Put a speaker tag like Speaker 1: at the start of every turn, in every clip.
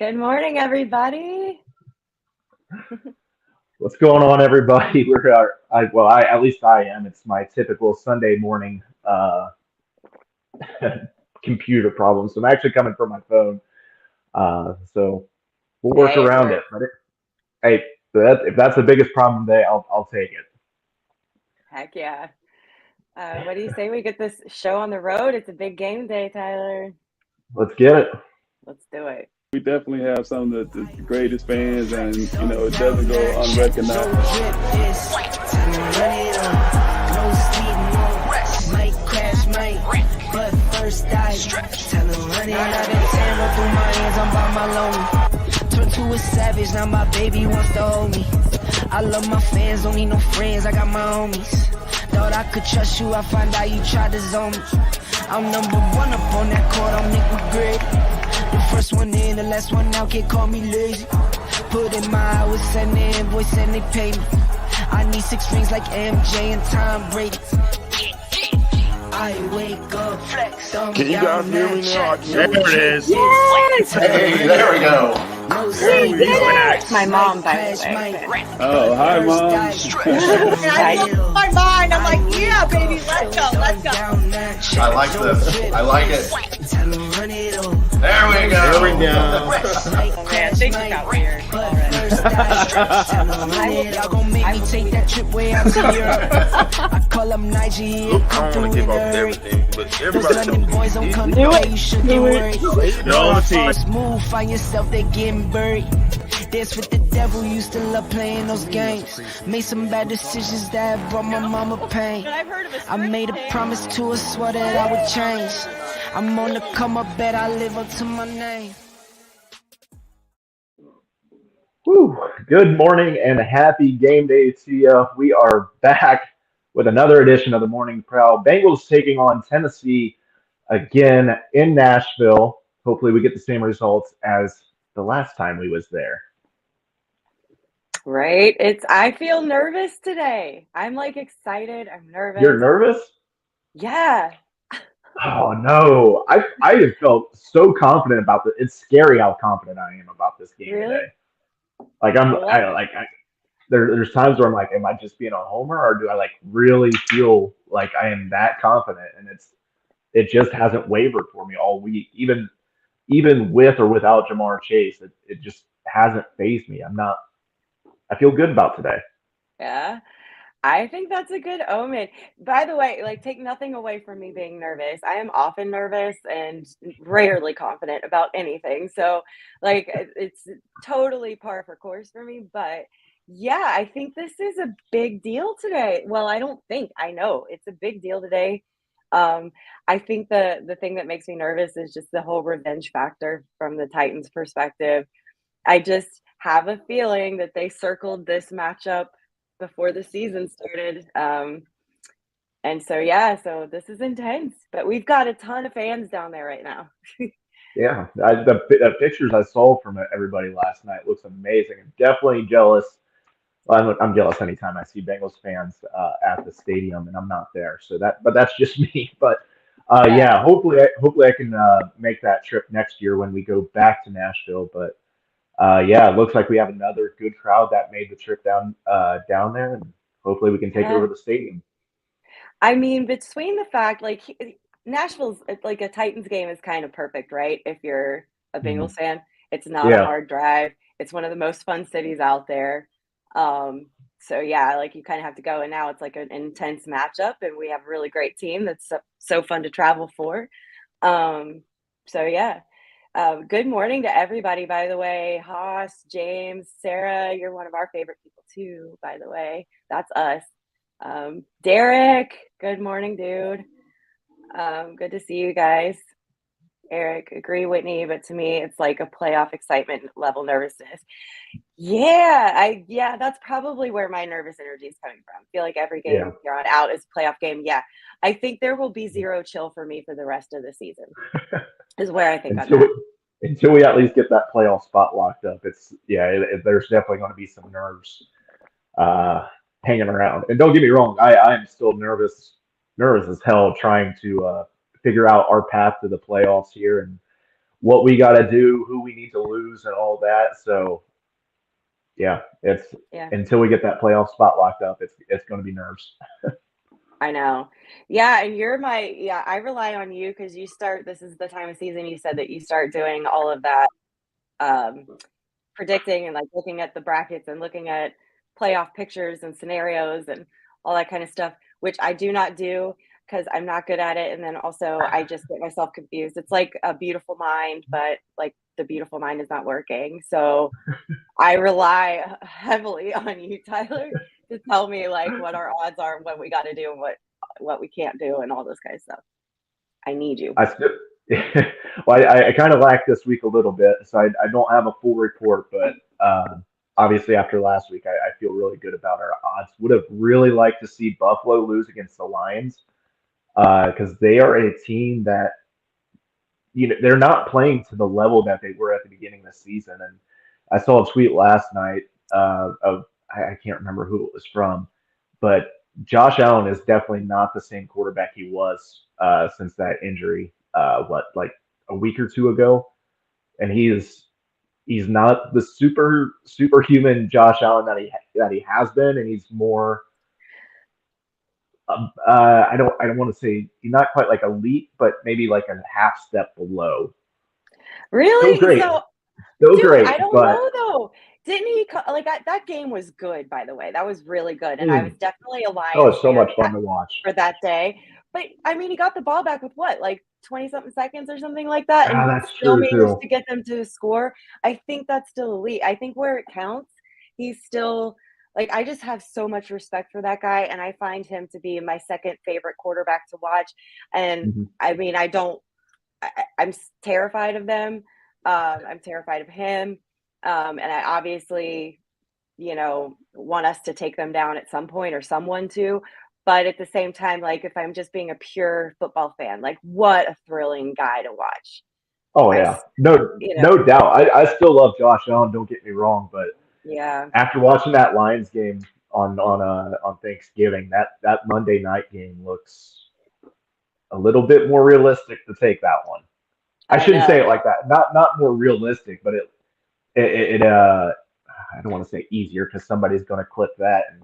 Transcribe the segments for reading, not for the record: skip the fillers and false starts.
Speaker 1: Good morning, everybody.
Speaker 2: What's going on, everybody? At least I am. It's my typical Sunday morning computer problem. So I'm actually coming from my phone. So we'll work
Speaker 1: Hey, it
Speaker 2: around it.
Speaker 1: worked.
Speaker 2: Hey, if that's the biggest problem today, I'll take it.
Speaker 1: Heck yeah. What do you say we get this show on the road? It's a big game day, Tyler.
Speaker 2: Let's get it.
Speaker 1: Let's do it.
Speaker 3: We definitely have some of the greatest fans, and it doesn't go unrecognized.
Speaker 4: But first I tell them running out of terror through my hands, I'm by my lonely. Turned to a savage, now my baby wants to hold me. I love my fans, don't need no friends, I got my homies. Thought I could trust you, I find out you tried to zone me. I'm number one up on that court, I'm Nick McGrady. The first one in, the last one out, can't call me lazy. Put in my hours, send the invoice and they pay me. I need 6 rings like MJ and Tom Brady. I wake up, flex.
Speaker 5: Can you guys hear me now?
Speaker 6: There it is.
Speaker 1: Yes!
Speaker 5: Hey, there we go.
Speaker 1: We did it! My mom, by the way.
Speaker 3: Oh, hi, Mom.
Speaker 7: And I look my mind. I'm like, yeah, baby, let's go, let's go.
Speaker 5: I like this. I like it. There we go.
Speaker 6: There we go.
Speaker 1: Oh, man, things got weird already.
Speaker 4: Y'all gon' make me take that trip way out to Europe. I call up Nigeria,
Speaker 5: I
Speaker 4: come
Speaker 5: don't
Speaker 4: through
Speaker 5: want to
Speaker 4: in
Speaker 5: give
Speaker 4: a
Speaker 5: up
Speaker 4: hurry.
Speaker 5: everything, but
Speaker 4: Those
Speaker 5: everybody
Speaker 4: London boys don't come
Speaker 1: Do
Speaker 4: to
Speaker 1: it.
Speaker 4: play, you should get
Speaker 1: Do it.
Speaker 4: worried.
Speaker 6: No, the team.
Speaker 4: First move, find yourself, they getting buried. Dance with the devil, used to love playing those games. Made some bad decisions that brought my mama pain. I made a promise to her, swore that I would change. I'm on the come up, bet I live up to my name.
Speaker 2: Whew. Good morning and happy game day to you. We are back with another edition of the Morning Prowl. Bengals taking on Tennessee again in Nashville. Hopefully we get the same results as the last time we was there.
Speaker 1: Right? I feel nervous today. I'm like excited. I'm nervous.
Speaker 2: You're nervous?
Speaker 1: Yeah.
Speaker 2: Oh no. I have felt so confident about this. It's scary how confident I am about this game
Speaker 1: Really?
Speaker 2: today. Like there's times where I'm like, am I just being a homer or do I like really feel like I am that confident? And it just hasn't wavered for me all week. Even with or without Jamar Chase, it just hasn't phased me. I feel good about today.
Speaker 1: Yeah. I think that's a good omen. By the way, like take nothing away from me being nervous. I am often nervous and rarely confident about anything. So like it's totally par for course for me. But yeah, I think this is a big deal today. Well, I know it's a big deal today. I think the thing that makes me nervous is just the whole revenge factor from the Titans perspective. I just have a feeling that they circled this matchup before the season started. And so this is intense, but we've got a ton of fans down there right now.
Speaker 2: Yeah, the pictures I saw from everybody last night looks amazing. I'm definitely jealous. Well, I'm jealous anytime I see Bengals fans at the stadium, and I'm not there. But that's just me. But yeah, hopefully I can make that trip next year when we go back to Nashville. But yeah, it looks like we have another good crowd that made the trip down there, and hopefully we can take
Speaker 1: Yeah.
Speaker 2: over the stadium.
Speaker 1: I mean, between the fact like Nashville's like a Titans game is kind of perfect, right? If you're a Bengals fan, it's not a
Speaker 2: Yeah.
Speaker 1: hard drive. It's one of the most fun cities out there. So yeah, like you kind of have to go, and now it's like an intense matchup, and we have a really great team that's so fun to travel for. So yeah. Good morning to everybody, by the way. Haas, James, Sarah, you're one of our favorite people too, by the way. That's us. Derek, good morning, dude. Good to see you guys. Eric, agree, Whitney, but to me, it's like a playoff excitement level nervousness. Yeah, that's probably where my nervous energy is coming from. I feel like every game
Speaker 2: Yeah.
Speaker 1: here on out is a playoff game. Yeah, I think there will be zero chill for me for the rest of the season. Is where I think I'm
Speaker 2: Until
Speaker 1: at.
Speaker 2: until we at least get that playoff spot locked up, there's definitely going to be some nerves hanging around. And don't get me wrong, I am still nervous as hell trying to figure out our path to the playoffs here and what we got to do, who we need to lose, and all that. So yeah, it's
Speaker 1: Yeah.
Speaker 2: until we get that playoff spot locked up, it's going to be nerves.
Speaker 1: I know. Yeah, and I rely on you because this is the time of season you said that you start doing all of that um, predicting and like looking at the brackets and looking at playoff pictures and scenarios and all that kind of stuff, which I do not do because I'm not good at it. And then also I just get myself confused. It's like a beautiful mind, but like the beautiful mind is not working. So I rely heavily on you, Tyler, to tell me like what our odds are and what we got to do and what we can't do and all this kind of stuff. I need you.
Speaker 2: I still, well, I kind of lack this week a little bit, so I don't have a full report, but obviously after last week, I feel really good about our odds. Would have really liked to see Buffalo lose against the Lions because they are a team that they're not playing to the level that they were at the beginning of the season. And I saw a tweet last night of I can't remember who it was from, but Josh Allen is definitely not the same quarterback he was since that injury. Like a week or two ago, and he's not the superhuman Josh Allen that he has been, and he's more. I don't want to say he's not quite like elite, but maybe like a half step below.
Speaker 1: Really?
Speaker 2: Still great,
Speaker 1: Dude,
Speaker 2: great.
Speaker 1: I don't
Speaker 2: but
Speaker 1: know though. Didn't he like that game was good, by the way. That was really good. And I was definitely a Lions
Speaker 2: oh, it's so
Speaker 1: fan
Speaker 2: much fun to watch.
Speaker 1: for that day. But I mean, he got the ball back with what, like 20 something seconds or something like that, and
Speaker 2: That's
Speaker 1: still
Speaker 2: true
Speaker 1: managed
Speaker 2: too.
Speaker 1: to get them to score. I think that's still elite. I think where it counts, he's still like I just have so much respect for that guy, and I find him to be my second favorite quarterback to watch. And I mean, I'm terrified of them. I'm terrified of him. And I obviously, want us to take them down at some point or someone to. But at the same time, like if I'm just being a pure football fan, like what a thrilling guy to watch.
Speaker 2: Oh yeah, no doubt. I still love Josh Allen. Don't get me wrong, but
Speaker 1: yeah,
Speaker 2: after watching that Lions game on Thanksgiving, that Monday night game looks a little bit more realistic to take that one. I shouldn't say it like that. Not more realistic, but it I don't want to say easier because somebody's going to clip that and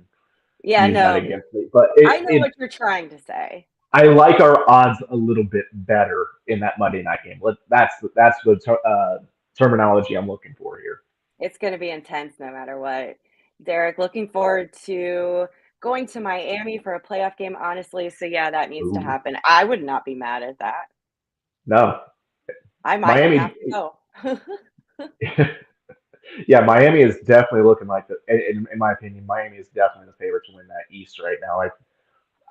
Speaker 2: use that against me. But
Speaker 1: I know what you're trying to say.
Speaker 2: I like our odds a little bit better in that Monday night game. That's the terminology I'm looking for here.
Speaker 1: It's going to be intense no matter what. Derek, looking forward to going to Miami for a playoff game, honestly. So, yeah, that needs to happen. I would not be mad at that.
Speaker 2: No.
Speaker 1: I might have to go.
Speaker 2: Yeah, Miami is definitely looking like in my opinion, Miami is definitely the favorite to win that East right now.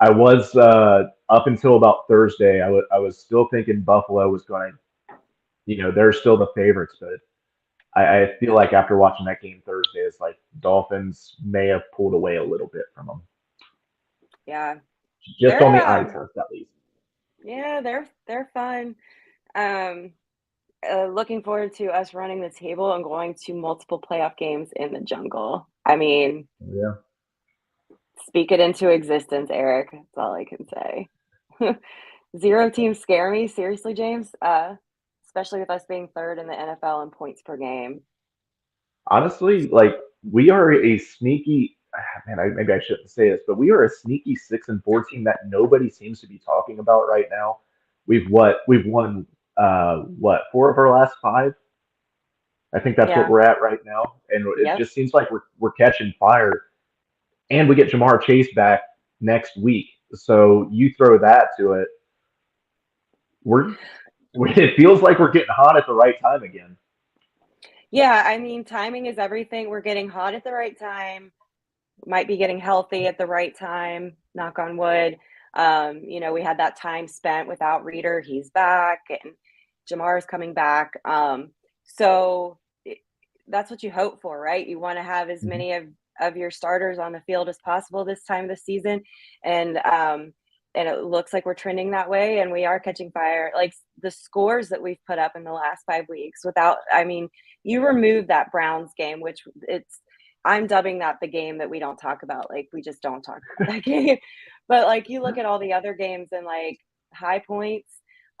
Speaker 2: I was up until about Thursday, I was still thinking Buffalo was going to, they're still the favorites, but I feel like after watching that game Thursday, it's like Dolphins may have pulled away a little bit from them.
Speaker 1: Yeah.
Speaker 2: Just on the eye test, at least.
Speaker 1: Yeah, they're fun. Looking forward to us running the table and going to multiple playoff games in the jungle. I mean,
Speaker 2: yeah.
Speaker 1: Speak it into existence, Eric. That's all I can say. 0 teams scare me, seriously, James. Especially with us being third in the NFL in points per game.
Speaker 2: Honestly, like we are a sneaky maybe I shouldn't say this, but we are a sneaky 6-4 team that nobody seems to be talking about right now. We've won 4 of our last 5. I think that's what we're at right now, and it just seems like we're catching fire. And we get Jamar Chase back next week, so you throw that to it. It feels like we're getting hot at the right time again.
Speaker 1: Yeah, I mean, timing is everything. We're getting hot at the right time. Might be getting healthy at the right time. Knock on wood. We had that time spent without Reader. He's back, and Jamar's coming back. So that's what you hope for, right? You want to have as many of your starters on the field as possible this time of the season, and it looks like we're trending that way, and we are catching fire. Like the scores that we've put up in the last 5 weeks you remove that Browns game, which I'm dubbing that the game that we don't talk about. Like we just don't talk about that game. But like you look at all the other games and like high points,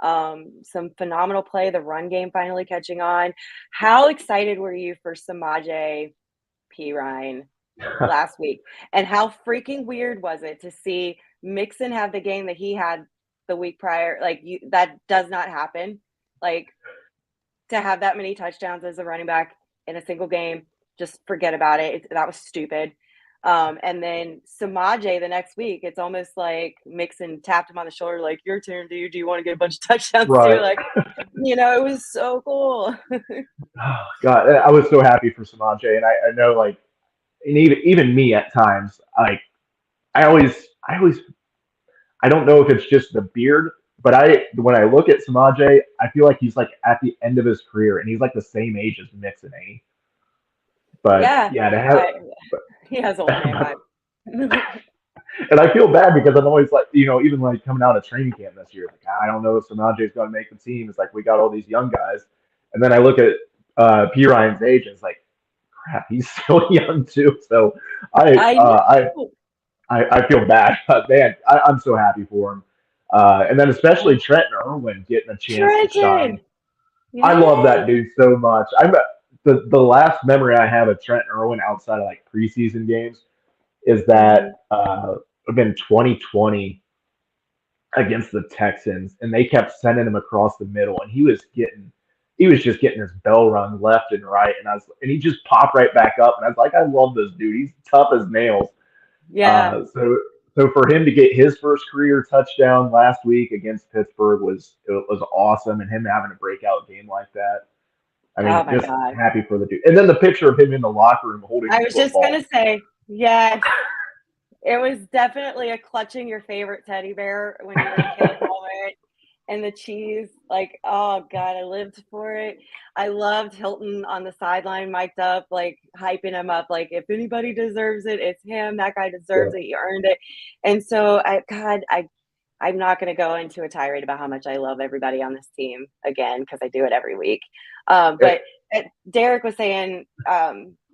Speaker 1: Some phenomenal play, the run game finally catching on. How excited were you for Samaje Perine last week? And how freaking weird was it to see Mixon have the game that he had the week prior? Like, that does not happen. Like, to have that many touchdowns as a running back in a single game, just forget about it. That was stupid. And then Samaje the next week, it's almost like Mixon tapped him on the shoulder, like, your turn, dude. Do you want to get a bunch of touchdowns
Speaker 2: Right.
Speaker 1: too? Like, it was so cool.
Speaker 2: Oh, God, I was so happy for Samaje, and I know, like, and even me at times, like, I don't know if it's just the beard, but when I look at Samaje, I feel like he's like at the end of his career, and he's like the same age as Mixon, ain't he? But yeah, to have.
Speaker 1: He has old man vibe.
Speaker 2: And I feel bad because I'm always like, even like coming out of training camp this year, like, I don't know if Samaje is going to make the team. It's like we got all these young guys, and then I look at Perine's age, and it's like, crap, he's still young too. So I feel bad, but man, I'm so happy for him. And then especially Trenton Irwin getting a chance to shine. Yes. I love that dude so much. The last memory I have of Trenton Irwin outside of like preseason games is that in 2020 against the Texans, and they kept sending him across the middle, and he was just getting his bell rung left and right, and he just popped right back up, and I was like, I love this dude. He's tough as nails.
Speaker 1: Yeah.
Speaker 2: So for him to get his first career touchdown last week against Pittsburgh was awesome, and him having a breakout game like that. I mean, God. Happy for the dude. And then the picture of him in the locker room holding
Speaker 1: I was just going to say, yes, it was definitely a clutching your favorite teddy bear when you were a kid moment. And the cheese, like, oh, God, I lived for it. I loved Hilton on the sideline, mic'd up, like, hyping him up. Like, if anybody deserves it, it's him. That guy deserves it. He earned it. And so, I'm not going to go into a tirade about how much I love everybody on this team again, because I do it every week. But Derek was saying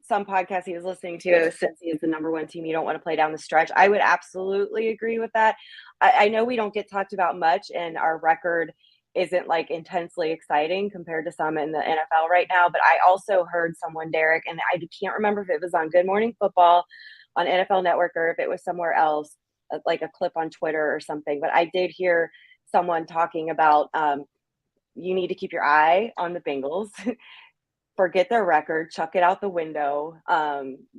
Speaker 1: some podcast he was listening to, since he is the number one team, you don't want to play down the stretch. I would absolutely agree with that. I know we don't get talked about much, and our record isn't like intensely exciting compared to some in the NFL right now. But I also heard someone, Derek, and I can't remember if it was on Good Morning Football on NFL Network or if it was somewhere else, like a clip on Twitter or something. But I did hear someone talking about you need to keep your eye on the Bengals. Forget their record, chuck it out the window.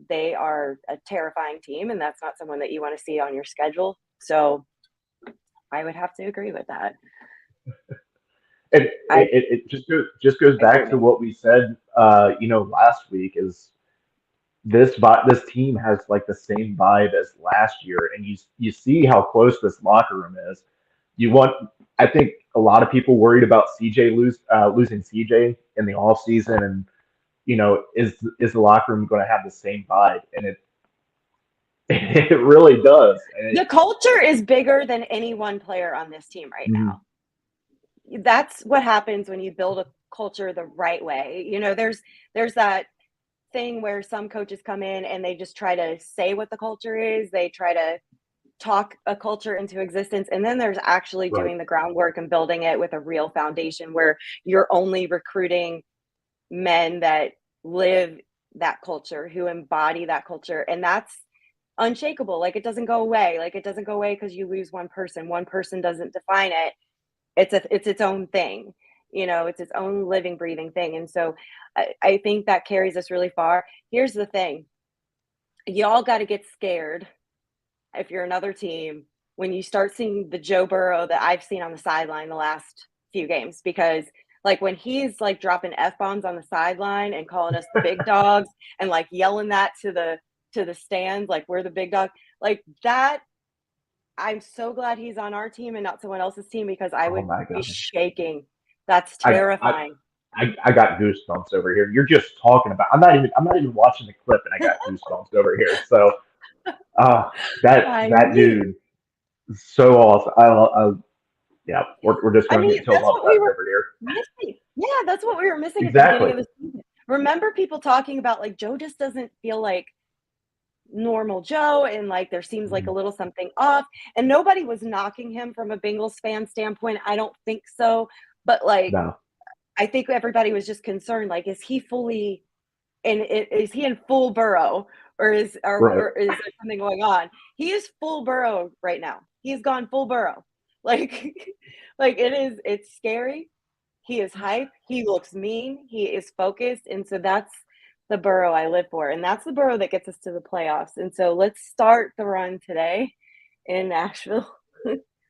Speaker 1: They are a terrifying team, and that's not someone that you want to see on your schedule. So I would have to agree with that.
Speaker 2: And it just goes back to what we said, last week, is this team has like the same vibe as last year, and you see how close this locker room is. I think a lot of people worried about losing CJ in the offseason, and is the locker room going to have the same vibe? And it really does. And
Speaker 1: the culture is bigger than any one player on this team right now. That's what happens when you build a culture the right way. There's that thing where some coaches come in and they just try to say what the culture is. They try to talk a culture into existence, and then there's actually doing the groundwork and building it with a real foundation where you're only recruiting men that live that culture, who embody that culture, and that's unshakable. Like, it doesn't go away. Like, it doesn't go away because you lose one person. One person doesn't define it. It's its own thing. It's its own living, breathing thing. And so I think that carries us really far. Here's the thing. Y'all got to get scared if you're another team when you start seeing the Joe Burrow that I've seen on the sideline the last few games, because like when he's like dropping F-bombs on the sideline and calling us the big dogs and like yelling that to the stands, like we're the big dog, like that. I'm so glad he's on our team and not someone else's team, because I would be shaking. That's terrifying.
Speaker 2: I got goosebumps over here. You're just talking about. I'm not even watching the clip, and I got goosebumps over here. So, that dude is so awesome. We're just going to get to a lot over here.
Speaker 1: Missing. Yeah, that's what we were missing
Speaker 2: exactly.
Speaker 1: At the beginning of the season. Remember people talking about like Joe just doesn't feel like normal Joe, and like there seems like a little something off. And nobody was knocking him from a Bengals fan standpoint. I don't think so. But like,
Speaker 2: No.
Speaker 1: I think everybody was just concerned, like, is he fully is he in full Burrow, or is there something going on? He is full Burrow right now. He's gone full Burrow. Like it's scary. He is hype. He looks mean. He is focused. And so that's the Burrow I live for. And that's the Burrow that gets us to the playoffs. And so let's start the run today in Nashville.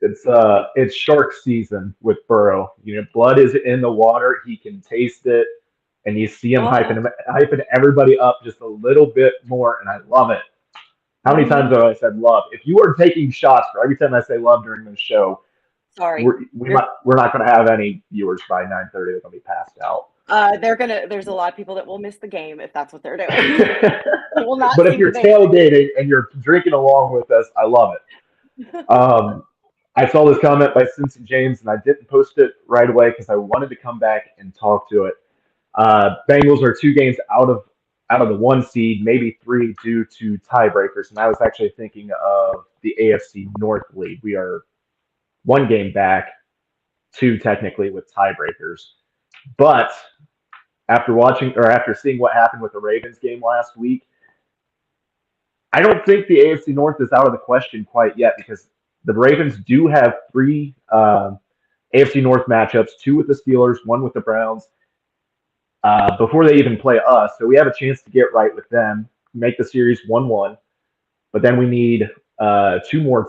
Speaker 2: It's shark season with Burrow. You know, blood is in the water. He can taste it, and you see him hyping everybody up just a little bit more, and I love it. How many times have I said love? If you are taking shots for every time I say love during this show,
Speaker 1: sorry,
Speaker 2: we're not going to have any viewers by 9:30. They're going to be passed out.
Speaker 1: There's a lot of people that will miss the game if that's what they're doing. Will not.
Speaker 2: But if you're tailgating and you're drinking along with us, I love it. I saw this comment by Cincy James, and I didn't post it right away because I wanted to come back and talk to it. Bengals are 2 games out of the 1 seed, maybe 3 due to tiebreakers. And I was actually thinking of the AFC North lead. We are 1 game back, 2 technically with tiebreakers. But after seeing what happened with the Ravens game last week, I don't think the AFC North is out of the question quite yet, because the Ravens do have 3 AFC North matchups, 2 with the Steelers, 1 with the Browns, before they even play us. So we have a chance to get right with them, make the series 1-1. But then we need 2 more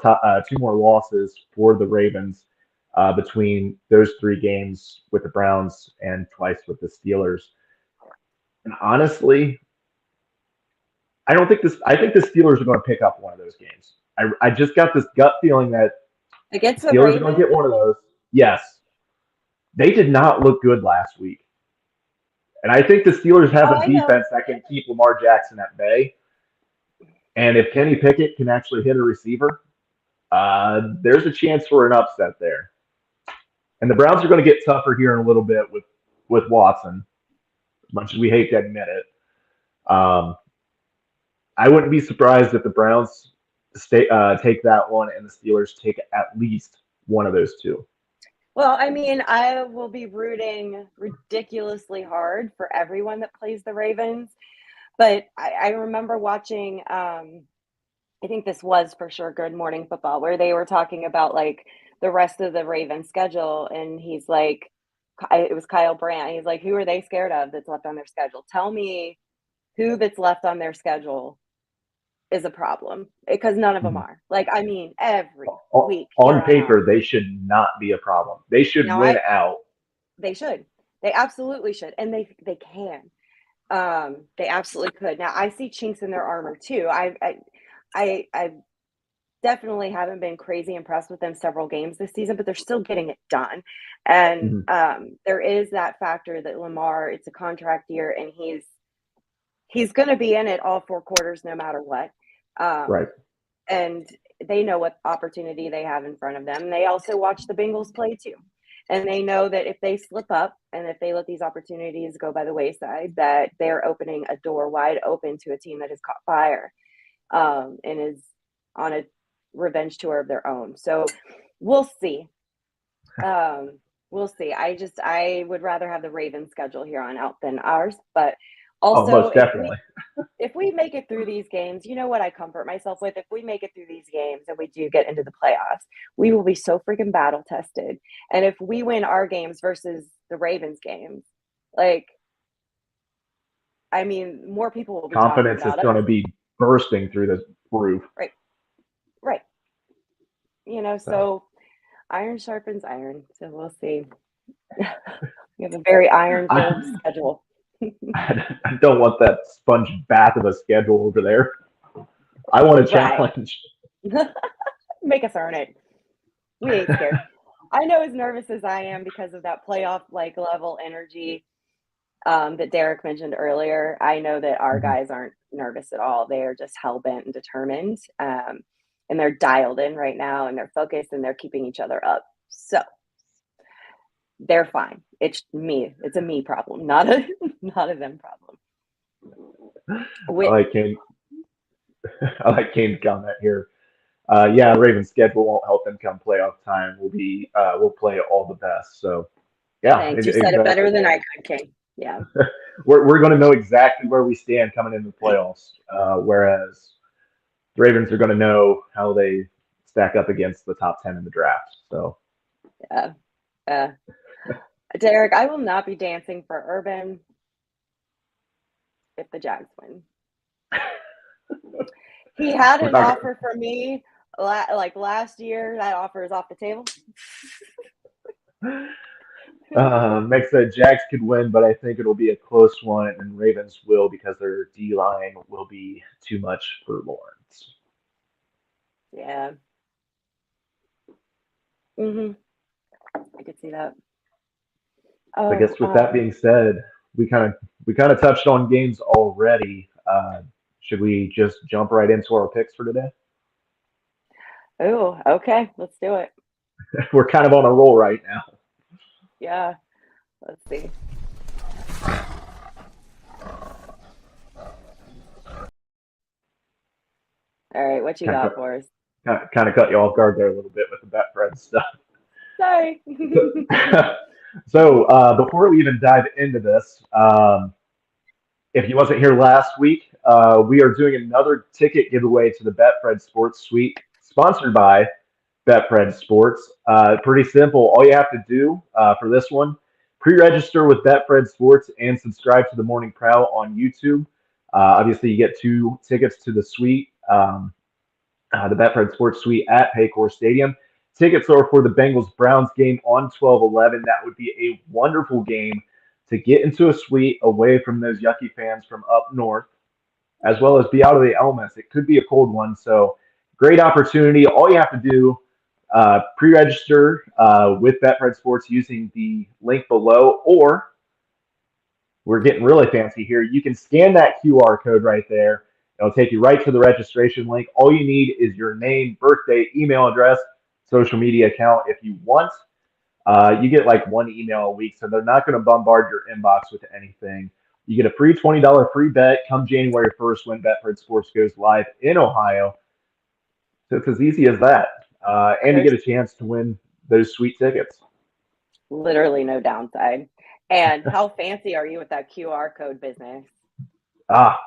Speaker 2: losses for the Ravens between those 3 games with the Browns and twice with the Steelers. And honestly, I think the Steelers are going to pick up one of those games. I just got this gut feeling that
Speaker 1: against the
Speaker 2: Steelers are going to get one of those. Yes. They did not look good last week. And I think the Steelers have a defense that can keep Lamar Jackson at bay. And if Kenny Pickett can actually hit a receiver, there's a chance for an upset there. And the Browns are going to get tougher here in a little bit with Watson, as much as we hate to admit it. I wouldn't be surprised if the Browns take that one and the Steelers take at least one of those 2.
Speaker 1: Well, I mean, I will be rooting ridiculously hard for everyone that plays the Ravens. But I remember watching, I think this was for sure Good Morning Football, where they were talking about like the rest of the Ravens schedule. And he's like, it was Kyle Brandt. He's like, who are they scared of that's left on their schedule? Tell me who that's left on their schedule is a problem, because none of them are. Like, I mean, every week
Speaker 2: on paper they should not be a problem. They should win out.
Speaker 1: They should. They absolutely should, and they can. They absolutely could. Now I see chinks in their armor too. I definitely haven't been crazy impressed with them several games this season, but they're still getting it done. And there is that factor that Lamar, it's a contract year, and he's going to be in it all 4 quarters no matter what.
Speaker 2: Right.
Speaker 1: And they know what opportunity they have in front of them. They also watch the Bengals play too. And they know that if they slip up and if they let these opportunities go by the wayside, that they're opening a door wide open to a team that has caught fire and is on a revenge tour of their own. So we'll see. We'll see. I would rather have the Ravens schedule here on out than ours, but also,
Speaker 2: most definitely.
Speaker 1: If we make it through these games, you know what I comfort myself with? If we make it through these games and we do get into the playoffs, we will be so freaking battle tested. And if we win our games versus the Ravens games, like, I mean, more people will be
Speaker 2: confidence
Speaker 1: talking about
Speaker 2: is going to be bursting through the roof.
Speaker 1: Right. You know, so iron sharpens iron. So we'll see. We have a very iron-filled schedule.
Speaker 2: I don't want that sponge bath of a schedule over there. I want a challenge.
Speaker 1: Make us earn it. We ain't scared. I know as nervous as I am because of that playoff like level energy that Derek mentioned earlier. I know that our guys aren't nervous at all. They are just hell bent and determined, and they're dialed in right now, and they're focused, and they're keeping each other up. So they're fine. It's me. It's a me problem, not a them problem.
Speaker 2: I like Kane's comment here. Yeah, Ravens schedule won't help them come playoff time. We'll play all the best. So yeah,
Speaker 1: Thanks. You said it
Speaker 2: exactly.
Speaker 1: better than I could, King. Yeah.
Speaker 2: We're going to know exactly where we stand coming into the playoffs. Whereas the Ravens are going to know how they stack up against the top 10 in the draft. So
Speaker 1: Yeah. Derek, I will not be dancing for Urban if the Jags win. He had an offer for me like last year. That offer is off the table.
Speaker 2: Meg said Jags could win, but I think it'll be a close one, and Ravens will because their D line will be too much for Lawrence.
Speaker 1: Yeah. I could see that. Oh,
Speaker 2: I guess with that being said, we kind of touched on games already. Should we just jump right into our picks for today?
Speaker 1: Oh, okay. Let's do it.
Speaker 2: We're kind of on a roll right now.
Speaker 1: Yeah. Let's see. All right, what you got for us?
Speaker 2: Kind of cut you off guard there a little bit with the Betfred stuff.
Speaker 1: Sorry.
Speaker 2: So before we even dive into this, if you wasn't here last week, we are doing another ticket giveaway to the Betfred Sports Suite, sponsored by Betfred Sports. Pretty simple. All you have to do for this one, pre-register with Betfred Sports and subscribe to the Morning Prowl on YouTube. Obviously, you get 2 tickets to the suite, the Betfred Sports Suite at Paycor Stadium. Tickets are for the Bengals-Browns game on 12/11. That would be a wonderful game to get into a suite away from those yucky fans from up north, as well as be out of the elements. It could be a cold one, so great opportunity. All you have to do, pre-register with Betfred Sports using the link below, or we're getting really fancy here. You can scan that QR code right there. It'll take you right to the registration link. All you need is your name, birthday, email address, social media account if you want. You get like 1 email a week, so they're not going to bombard your inbox with anything. You get a free $20 free bet come January 1st when Betfred Sports goes live in Ohio. So it's as easy as that. And you get a chance to win those sweet tickets.
Speaker 1: Literally no downside. And how fancy are you with that QR code business?
Speaker 2: For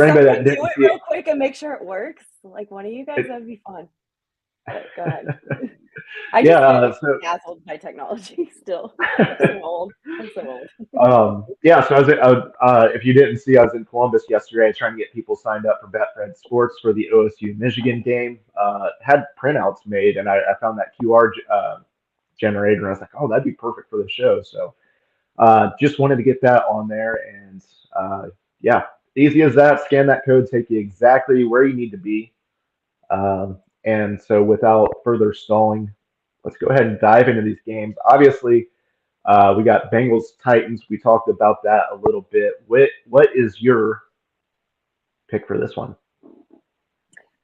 Speaker 2: anybody that didn't
Speaker 1: do it real quick and make sure it works. Like one of you guys, that'd be fun. But go ahead. I just feel dazzled by technology still. I'm so old.
Speaker 2: So if you didn't see, I was in Columbus yesterday trying to get people signed up for Betfred Sports for the OSU Michigan game. Had printouts made, and I found that QR generator, and I was like, oh, that'd be perfect for the show. So just wanted to get that on there, and easy as that. Scan that code, take you exactly where you need to be. And so without further stalling, let's go ahead and dive into these games. Obviously, we got Bengals-Titans. We talked about that a little bit. What is your pick for this one?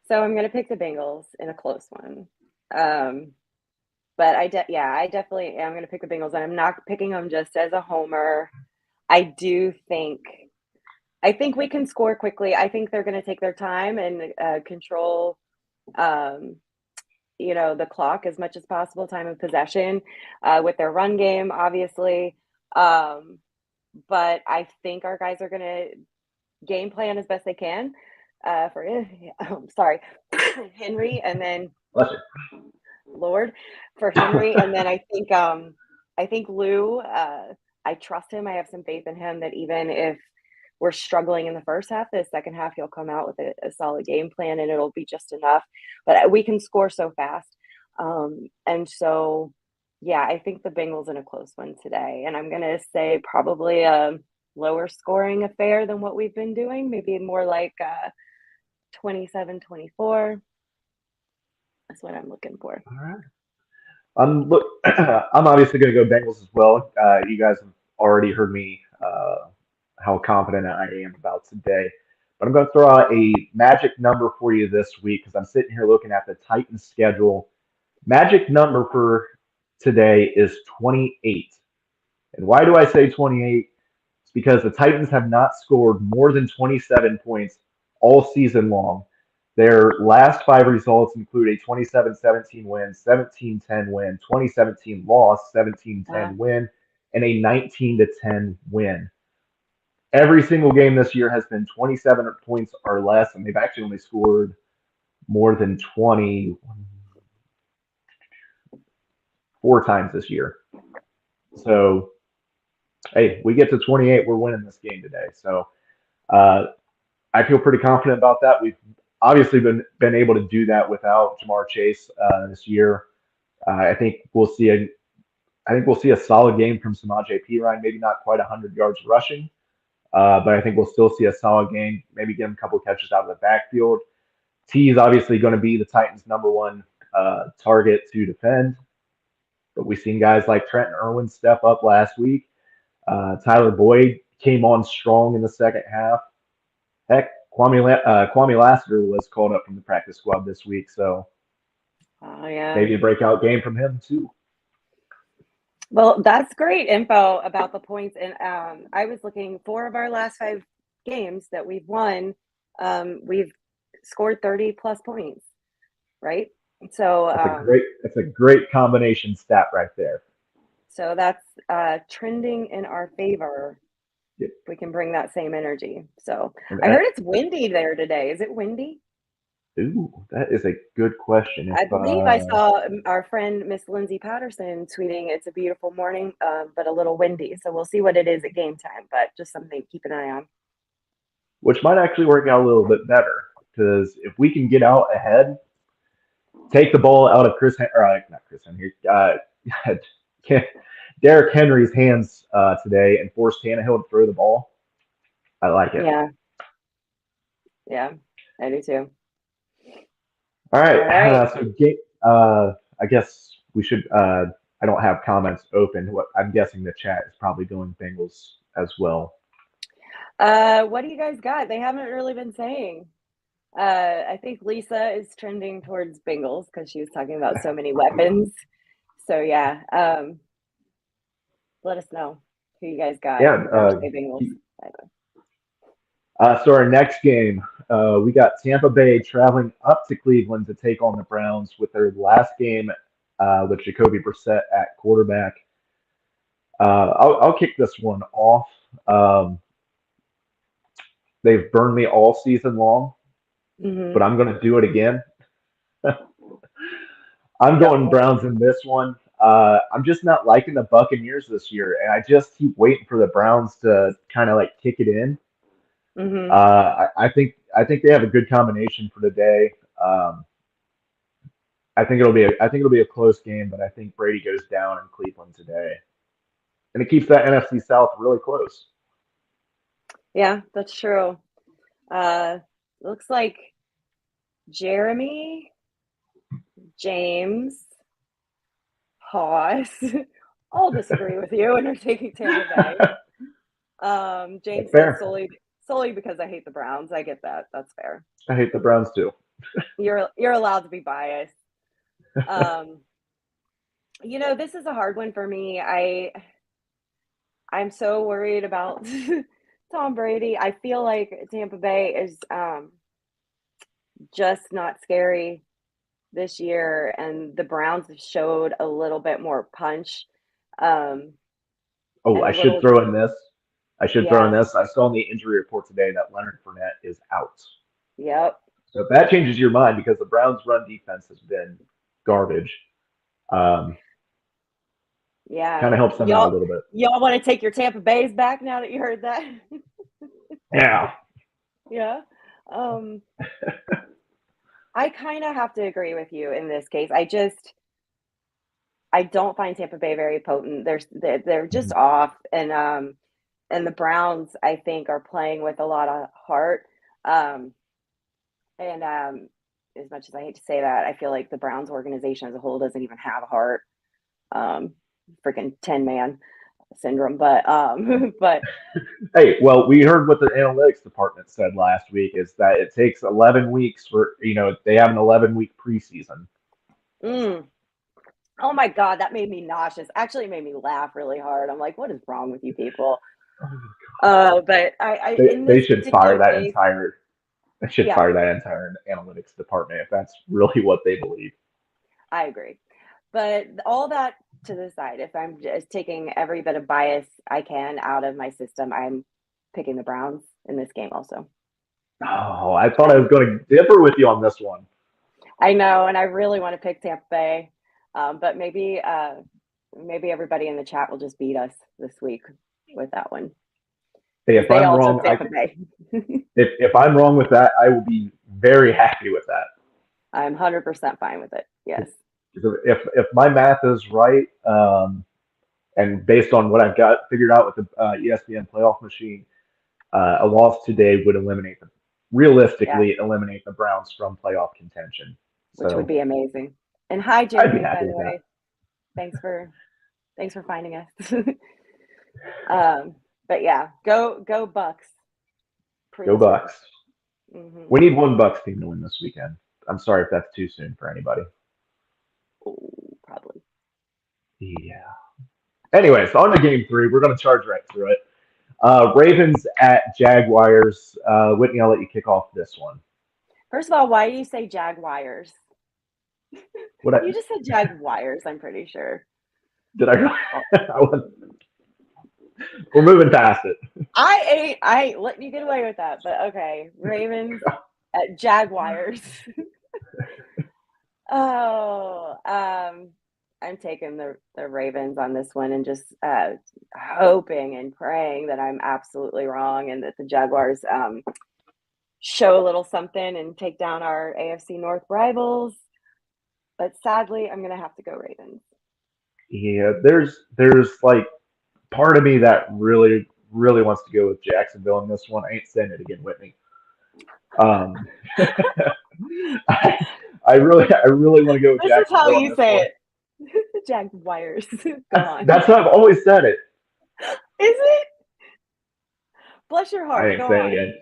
Speaker 1: So I'm going to pick the Bengals in a close one. But I definitely am going to pick the Bengals, and I'm not picking them just as a homer. I think we can score quickly. I think they're going to take their time and control the clock as much as possible, time of possession with their run game, obviously. But I think our guys are going to game plan as best they can for Henry, and then Lord for Henry, and then I think Lou. I trust him. I have some faith in him that even if we're struggling in the first half, the second half he'll come out with a solid game plan, and it'll be just enough. But we can score so fast. And so, I think the Bengals in a close one today. And I'm going to say probably a lower scoring affair than what we've been doing, maybe more like 27-24. That's what I'm looking for.
Speaker 2: All right. I'm obviously going to go Bengals as well. You guys have already heard me how confident I am about today. But I'm going to throw out a magic number for you this week because I'm sitting here looking at the Titans schedule. Magic number for today is 28. And why do I say 28? It's because the Titans have not scored more than 27 points all season long. Their last 5 results include a 27-17 win, 17-10 win, 2017 loss, 17-10 win, and a 19-10 win. Every single game this year has been 27 points or less, and they've actually only scored more than 20 4 times this year. So, hey, we get to 28, we're winning this game today. So, I feel pretty confident about that. We've obviously been able to do that without Jamar Chase this year. I think we'll see a solid game from Samaje Perine. Maybe not quite 100 yards rushing, but I think we'll still see a solid game. Maybe get him a couple of catches out of the backfield. T is obviously going to be the Titans' #1 target to defend, but we've seen guys like Trenton Irwin step up last week. Tyler Boyd came on strong in the second half. Heck, Kwame Lassiter was called up from the practice squad this week, so maybe a breakout game from him too.
Speaker 1: Well, that's great info about the points. And I was looking, 4 of our last 5 games that we've won, we've scored 30+ points, right? So
Speaker 2: that's a great combination stat right there.
Speaker 1: So that's trending in our favor.
Speaker 2: Yep.
Speaker 1: If we can bring that same energy. So I heard it's windy there today. Is it windy?
Speaker 2: Ooh, that is a good question.
Speaker 1: I believe I saw our friend Miss Lindsay Patterson tweeting it's a beautiful morning, but a little windy. So we'll see what it is at game time, but just something to keep an eye on.
Speaker 2: Which might actually work out a little bit better, because if we can get out ahead, take the ball out of Derrick Henry's hands today and force Tannehill to throw the ball, I like it.
Speaker 1: Yeah, I do too.
Speaker 2: All right. I guess we should. I don't have comments open. I'm guessing the chat is probably going Bengals as well.
Speaker 1: What do you guys got? They haven't really been saying. I think Lisa is trending towards Bengals because she was talking about so many weapons. So yeah, let us know who you guys got.
Speaker 2: Yeah,
Speaker 1: Bengals.
Speaker 2: So our next game, we got Tampa Bay traveling up to Cleveland to take on the Browns with their last game with Jacoby Brissett at quarterback. I'll kick this one off. They've burned me all season long, but I'm going to do it again. I'm going Browns in this one. I'm just not liking the Buccaneers this year, and I just keep waiting for the Browns to kind of like kick it in. I think they have a good combination for today. I think it'll be a close game, but I think Brady goes down in Cleveland today, and it keeps that NFC South really close.
Speaker 1: Yeah, that's true. Looks like Jeremy, James, Haas all disagree with you and are taking Tampa Bay. James said solely because I hate the Browns. I get that. That's fair.
Speaker 2: I hate the Browns too.
Speaker 1: You're allowed to be biased. This is a hard one for me. I'm so worried about Tom Brady. I feel like Tampa Bay is just not scary this year, and the Browns have showed a little bit more punch.
Speaker 2: I should throw in this. I saw in the injury report today that Leonard Fournette is out.
Speaker 1: Yep.
Speaker 2: So if that changes your mind, because the Browns' run defense has been garbage, kind of helps them out a little bit.
Speaker 1: Y'all want to take your Tampa Bays back now that you heard that?
Speaker 2: Yeah.
Speaker 1: Yeah. I kind of have to agree with you in this case. I don't find Tampa Bay very potent. They're just off, and the Browns, I think, are playing with a lot of heart. And as much as I hate to say that, I feel like the Browns organization as a whole doesn't even have a heart. Freaking 10-man syndrome, but
Speaker 2: hey, well, we heard what the analytics department said last week is that it takes 11 weeks for they have an 11-week preseason.
Speaker 1: Oh my God, that made me nauseous. Actually, it made me laugh really hard. I'm like, what is wrong with you people? But
Speaker 2: they should fire that I should
Speaker 1: Yeah.
Speaker 2: fire that entire analytics department if that's really what they believe.
Speaker 1: I agree. But all that to the side, if I'm just taking every bit of bias I can out of my system, I'm picking the Browns in this game also.
Speaker 2: Oh, I thought I was going to differ with you on this one.
Speaker 1: I know, and I really want to pick Tampa Bay, but maybe everybody in the chat will just beat us this week with that one.
Speaker 2: Hey, if
Speaker 1: They
Speaker 2: I'm
Speaker 1: all
Speaker 2: wrong,
Speaker 1: took Tampa Bay.
Speaker 2: if I'm wrong with that, I will be very happy with that.
Speaker 1: I'm 100% fine with it. Yes.
Speaker 2: If my math is right, and based on what I've got figured out with the ESPN playoff machine, a loss today would eliminate them. Realistically, eliminate the Browns from playoff contention.
Speaker 1: Which
Speaker 2: So
Speaker 1: would be amazing. And hi,
Speaker 2: I'd be
Speaker 1: Jeremy, by
Speaker 2: happy
Speaker 1: the
Speaker 2: with
Speaker 1: way. Thanks for finding us. But yeah, go Bucks.
Speaker 2: go Bucks.
Speaker 1: Mm-hmm.
Speaker 2: We need one Bucks team to win this weekend. I'm sorry if that's too soon for anybody.
Speaker 1: Ooh, probably.
Speaker 2: Yeah. Anyways, on to game 3. We're going to charge right through it. Ravens at Jaguars. Whitney, I'll let you kick off this one.
Speaker 1: First of all, why do you say Jaguars?
Speaker 2: What
Speaker 1: You just said Jaguars, I'm pretty sure.
Speaker 2: did I? We're moving past it.
Speaker 1: I ain't letting you get away with that, but okay. Ravens at Jaguars. I'm taking the Ravens on this one and just hoping and praying that I'm absolutely wrong and that the Jaguars show a little something and take down our AFC North rivals. But sadly, I'm gonna have to go Ravens.
Speaker 2: Yeah, there's like part of me that really wants to go with Jacksonville in this one. I ain't saying it again, Whitney. I really want to go with
Speaker 1: This
Speaker 2: Jacksonville.
Speaker 1: Is how
Speaker 2: on
Speaker 1: you
Speaker 2: this
Speaker 1: say
Speaker 2: one.
Speaker 1: it. Jaguars. Go on.
Speaker 2: That's how I've always said it.
Speaker 1: Is it? Bless your heart.
Speaker 2: I ain't
Speaker 1: Go
Speaker 2: saying
Speaker 1: on.
Speaker 2: it again.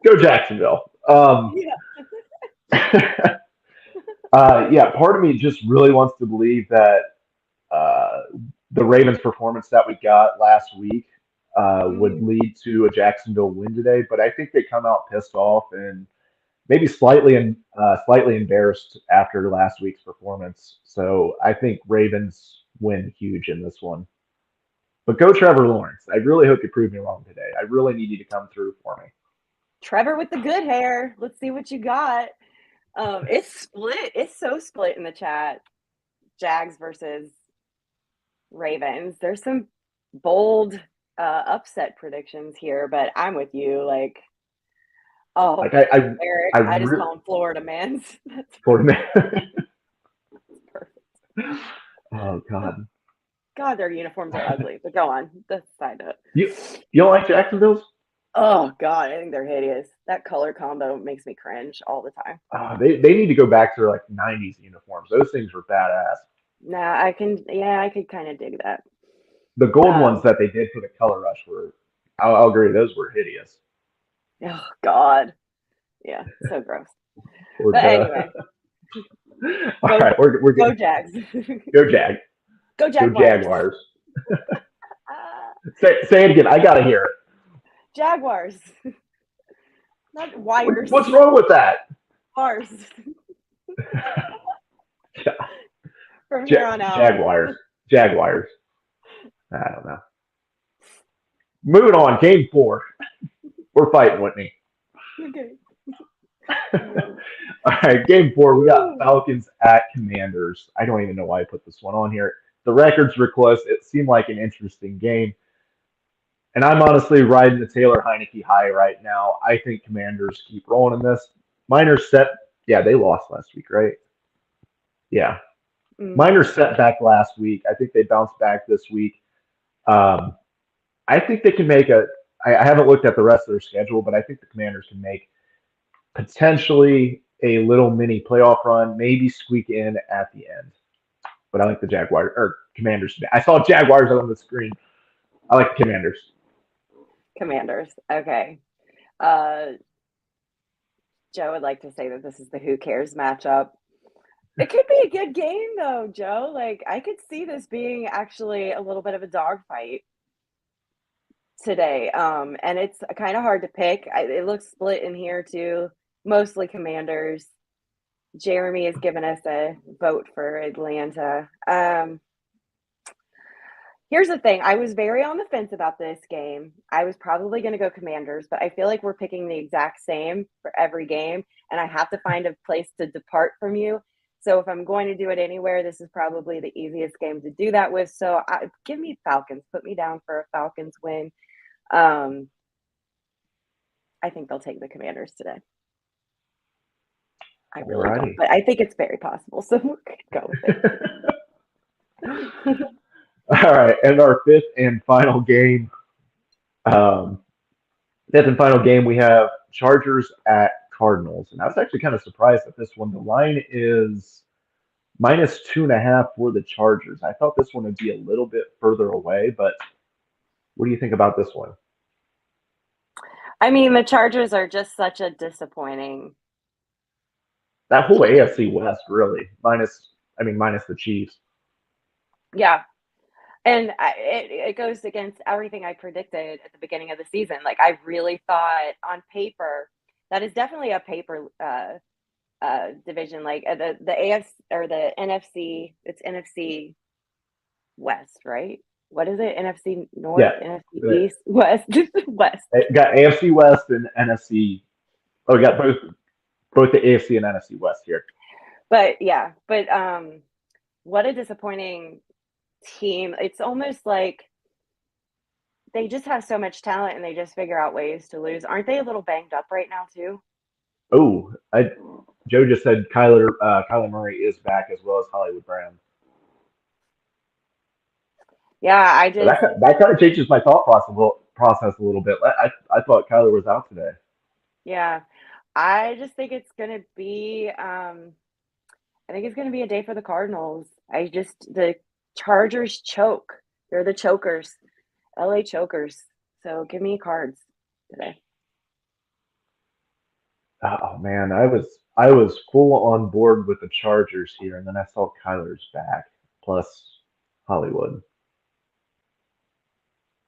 Speaker 2: Go Jacksonville. Yeah, part of me just really wants to believe that the Ravens' performance that we got last week would lead to a Jacksonville win today, but I think they come out pissed off and maybe slightly embarrassed after last week's performance. So I think Ravens win huge in this one. But go Trevor Lawrence. I really hope you prove me wrong today. I really need you to come through for me.
Speaker 1: Trevor with the good hair. Let's see what you got. It's split. It's so split in the chat. Jags versus Ravens. There's some bold upset predictions here, but I'm with you. Like, Eric, I just call him Florida man.
Speaker 2: Florida man.
Speaker 1: Perfect.
Speaker 2: Oh God.
Speaker 1: God, their uniforms are ugly. But go on. That's side note.
Speaker 2: You don't like Jacksonville's?
Speaker 1: Oh God, I think they're hideous. That color combo makes me cringe all the time.
Speaker 2: They need to go back to like 90s uniforms. Those things were badass.
Speaker 1: Nah, I could kind of dig that.
Speaker 2: The gold ones that they did for the color rush were, I'll agree, those were hideous.
Speaker 1: Oh God, yeah, so gross. But anyway,
Speaker 2: all right, we're
Speaker 1: go
Speaker 2: good.
Speaker 1: Jags.
Speaker 2: Go Jag.
Speaker 1: Go Jaguars.
Speaker 2: Go Jaguars. Say it again. I gotta hear it.
Speaker 1: Jaguars. Not wires.
Speaker 2: What's wrong with that?
Speaker 1: Bars. From here on out.
Speaker 2: Jaguars. I don't know. Moving on, game 4. We're fighting, Whitney.
Speaker 1: Okay.
Speaker 2: All right, game 4. We got Falcons at Commanders. I don't even know why I put this one on here. The records were close. It seemed like an interesting game. And I'm honestly riding the Taylor Heineke high right now. I think Commanders keep rolling in this. Miners set. Yeah, they lost last week, right? Yeah. Miners set back last week. I think they bounced back this week. I think they can make I haven't looked at the rest of their schedule, but I think the Commanders can make potentially a little mini playoff run, maybe squeak in at the end. But I like the Jaguars or Commanders today. I saw Jaguars on the screen. I like the Commanders.
Speaker 1: Commanders. Okay. Joe would like to say that this is the who cares matchup. It could be a good game though, Joe. Like I could see this being actually a little bit of a dogfight. today, and it's kind of hard to pick. It looks split in here too, mostly Commanders. Jeremy has given us a vote for Atlanta. Here's the thing. I was very on the fence about this game. I was probably going to go Commanders, but I feel like we're picking the exact same for every game, and I have to find a place to depart from you. So if I'm going to do it anywhere, this is probably the easiest game to do that with. So give me Falcons. Put me down for a Falcons win. I think they'll take the Commanders today. I really don't, but I think it's very possible. So we could go with it.
Speaker 2: All right, and our fifth and final game, we have Chargers at Cardinals, and I was actually kind of surprised at this one. The line is -2.5 for the Chargers. I thought this one would be a little bit further away, but what do you think about this one?
Speaker 1: I mean, the Chargers are just such a disappointing.
Speaker 2: That whole AFC West, really, minus the Chiefs.
Speaker 1: Yeah. And it goes against everything I predicted at the beginning of the season. Like, I really thought on paper, that is definitely a paper division. Like the AFC or the NFC, it's NFC West, right? What is it? NFC North,
Speaker 2: Yeah.
Speaker 1: NFC East, West, West.
Speaker 2: It got AFC West and NFC. Oh, we got both the AFC and NFC West here.
Speaker 1: But what a disappointing team. It's almost like they just have so much talent and they just figure out ways to lose. Aren't they a little banged up right now too?
Speaker 2: Oh, Joe just said Kyler Murray is back as well as Hollywood Brown.
Speaker 1: Yeah,
Speaker 2: that kind of changes my thought process a little bit. I thought Kyler was out today.
Speaker 1: Yeah, I just think it's gonna be. I think it's gonna be a day for the Cardinals. The Chargers choke. They're the chokers, LA chokers. So give me Cards today.
Speaker 2: Oh man, I was full on board with the Chargers here, and then I saw Kyler's back plus Hollywood.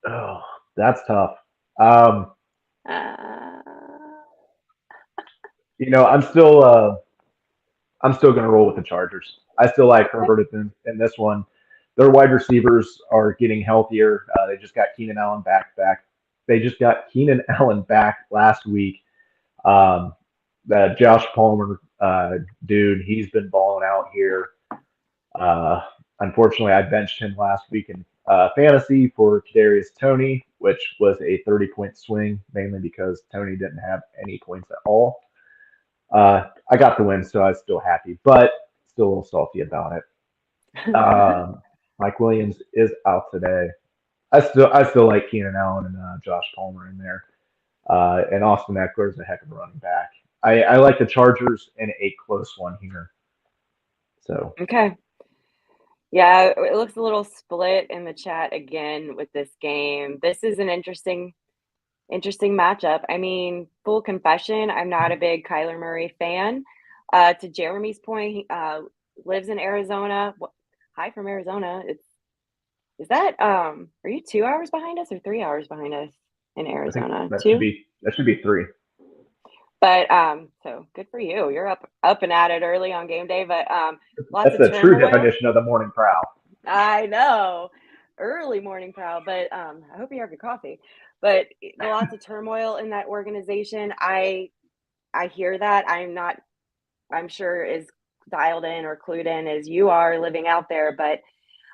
Speaker 2: Oh, that's tough. I'm still gonna roll with the Chargers. I still like Herbert in this one. Their wide receivers are getting healthier. They just got Keenan Allen back. They just got Keenan Allen back last week. That Josh Palmer dude, he's been balling out here. Unfortunately, I benched him last week in fantasy for Kadarius Toney, which was a 30-point swing, mainly because Toney didn't have any points at all. I got the win, so I was still happy, but still a little salty about it. Mike Williams is out today. I still like Keenan Allen and Josh Palmer in there. And Austin Eckler is a heck of a running back. I like the Chargers in a close one here. So
Speaker 1: okay. Yeah, it looks a little split in the chat again with this game. This is an interesting matchup. I mean, full confession, I'm not a big Kyler Murray fan. To Jeremy's point, he lives in Arizona. Hi from Arizona. Is that are you 2 hours behind us or 3 hours behind us in Arizona?
Speaker 2: That should be 3.
Speaker 1: But so good for you. You're up and at it early on game day. But
Speaker 2: that's the true definition of the morning prowl.
Speaker 1: I know, early morning prowl. But I hope you have your coffee. But lots of turmoil in that organization. I hear that. I'm sure as dialed in or clued in as you are living out there. But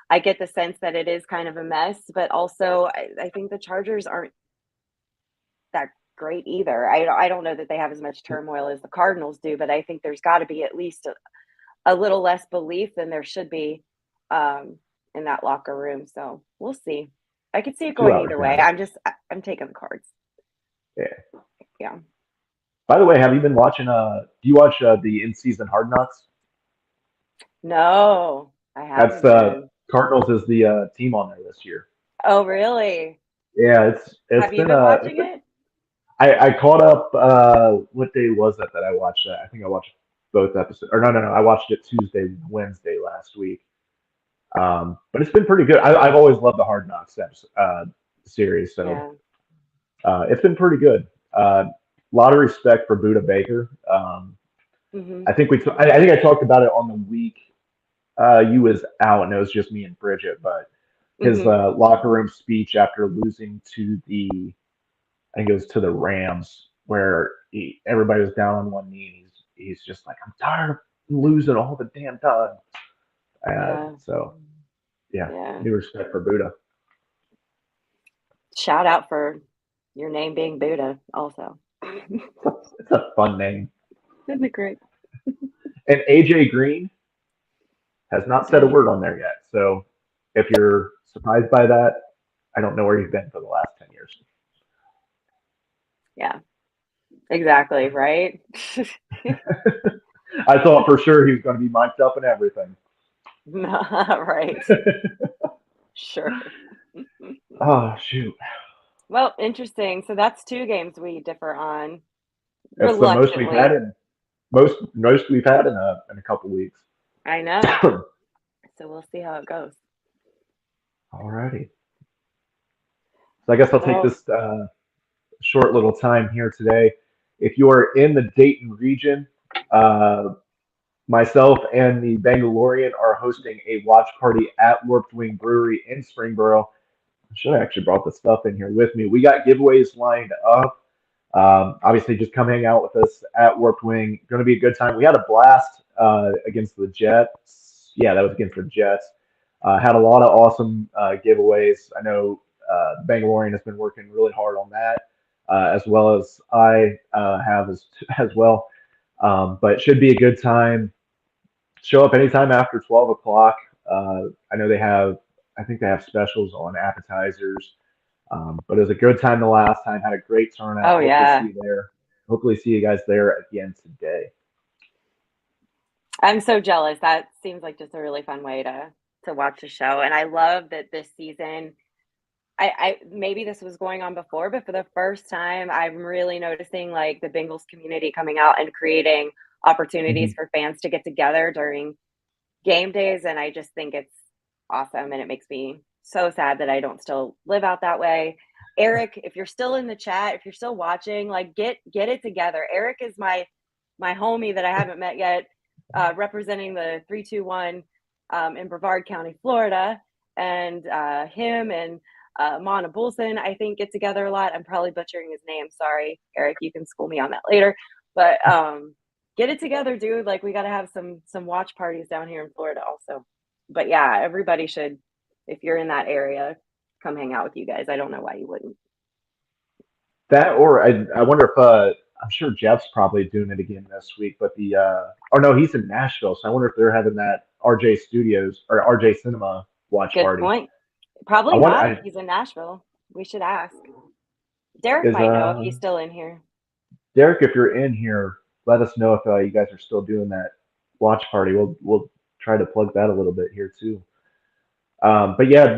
Speaker 1: I get the sense that it is kind of a mess. But also, I think the Chargers aren't that great either. I don't know that they have as much turmoil as the Cardinals do, but I think there's got to be at least a little less belief than there should be in that locker room. So we'll see. I could see it going either way. I'm taking the Cards. Yeah.
Speaker 2: By the way, have you been watching? Do you watch the in-season Hard Knocks?
Speaker 1: No, I haven't.
Speaker 2: That's Cardinals is the team on there this year.
Speaker 1: Oh, really?
Speaker 2: Yeah, it's
Speaker 1: have you been watching it?
Speaker 2: I caught up. What day was that I watched that? I think I watched both episodes. Or no. I watched it Tuesday, Wednesday last week. But it's been pretty good. I've always loved the Hard Knocks series. So It's been pretty good. A lot of respect for Buda Baker.
Speaker 1: Hmm.
Speaker 2: I think I think I talked about it on the week you was out, and it was just me and Bridget. But his
Speaker 1: Hmm.
Speaker 2: locker room speech after losing to I think it was to the Rams, where everybody was down on one knee, and he's just like, I'm tired of losing all the damn time.
Speaker 1: Yeah.
Speaker 2: So yeah,
Speaker 1: Yeah.
Speaker 2: new respect for Buda.
Speaker 1: Shout out for your name being Buddha also.
Speaker 2: It's a fun name.
Speaker 1: Isn't it great?
Speaker 2: And AJ Green has not said a word on there yet. So if you're surprised by that, I don't know where you've been for the last 10 years.
Speaker 1: Yeah, exactly, right?
Speaker 2: I thought for sure he was going to be mic'd up and everything.
Speaker 1: Right. Sure.
Speaker 2: Oh, shoot.
Speaker 1: Well, interesting. So that's two games we differ on.
Speaker 2: That's the most we've had
Speaker 1: Reluctantly.
Speaker 2: most we've had in a couple weeks.
Speaker 1: I know. So we'll see how it goes.
Speaker 2: Alrighty. So I guess I'll take
Speaker 1: Well,
Speaker 2: this short little time here today. If you are in the Dayton region, myself and the Bangalorean are hosting a watch party at Warped Wing Brewery in Springboro. I should have actually brought the stuff in here with me. We got giveaways lined up. Obviously, just come hang out with us at Warped Wing. Going to be a good time. We had a blast against the Jets. Yeah, that was against the Jets. Had a lot of awesome giveaways. I know Bangalorean has been working really hard on that, as well as I have as well. But it should be a good time. Show up anytime after 12 o'clock. I know I think they have specials on appetizers. But it was a good time the last time. Had a great turnout.
Speaker 1: oh
Speaker 2: Hopefully see
Speaker 1: yeah.
Speaker 2: you there. Hopefully see you guys there again today.
Speaker 1: I'm so jealous. That seems like just a really fun way to watch the show. And I love that this season I maybe this was going on before, but for the first time, I'm really noticing like the Bengals community coming out and creating opportunities
Speaker 2: Mhm.
Speaker 1: for fans to get together during game days. And I just think it's awesome. And it makes me so sad that I don't still live out that way. Eric, if you're still in the chat, if you're still watching, like get it together. Eric is my homie that I haven't met yet, representing the 321 in Brevard County, Florida. And him and Mana Bulson, I think, get together a lot. I'm probably butchering his name. Sorry, Eric. You can school me on that later. But get it together, dude. Like we got to have some watch parties down here in Florida, also. But yeah, everybody should, if you're in that area, come hang out with you guys. I don't know why you wouldn't.
Speaker 2: That or I wonder if I'm sure Jeff's probably doing it again this week. But or no, he's in Nashville, so I wonder if they're having that RJ Studios or RJ Cinema watch
Speaker 1: Good
Speaker 2: party.
Speaker 1: point.
Speaker 2: I
Speaker 1: Probably
Speaker 2: want
Speaker 1: not if he's in Nashville. We should ask. Derek
Speaker 2: is
Speaker 1: might know if he's still in here.
Speaker 2: Derek, if you're in here, let us know if you guys are still doing that watch party. We'll try to plug that a little bit here too. But yeah,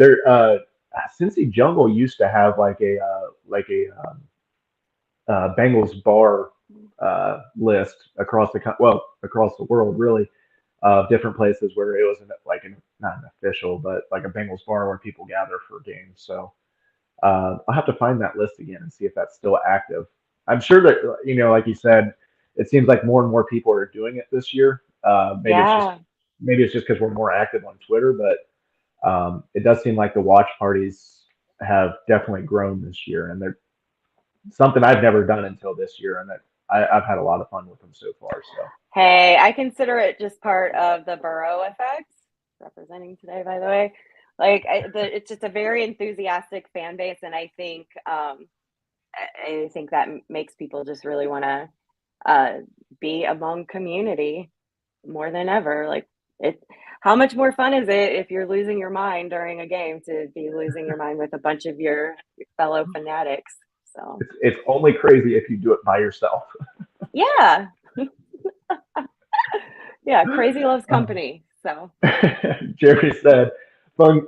Speaker 2: Cincy Jungle used to have like a Bengals bar list across across the world, really, different places where it was not an official, but like a Bengals bar where people gather for games. So I'll have to find that list again and see if that's still active. I'm sure that like you said, it seems like more and more people are doing it this year.
Speaker 1: Yeah.
Speaker 2: Maybe it's just because we're more active on Twitter, but it does seem like the watch parties have definitely grown this year, and they're something I've never done until this year, and that I've had a lot of fun with them so far. So
Speaker 1: Hey, I consider it just part of the Burrow effect, representing today, by the way. Like, it's just a very enthusiastic fan base, and I think that makes people just really want to be among community more than ever. Like, how much more fun is it if you're losing your mind during a game to be losing your mind with a bunch of your fellow fanatics? So
Speaker 2: it's only crazy if you do it by yourself.
Speaker 1: yeah. Yeah, crazy loves company. So
Speaker 2: Jerry said, fun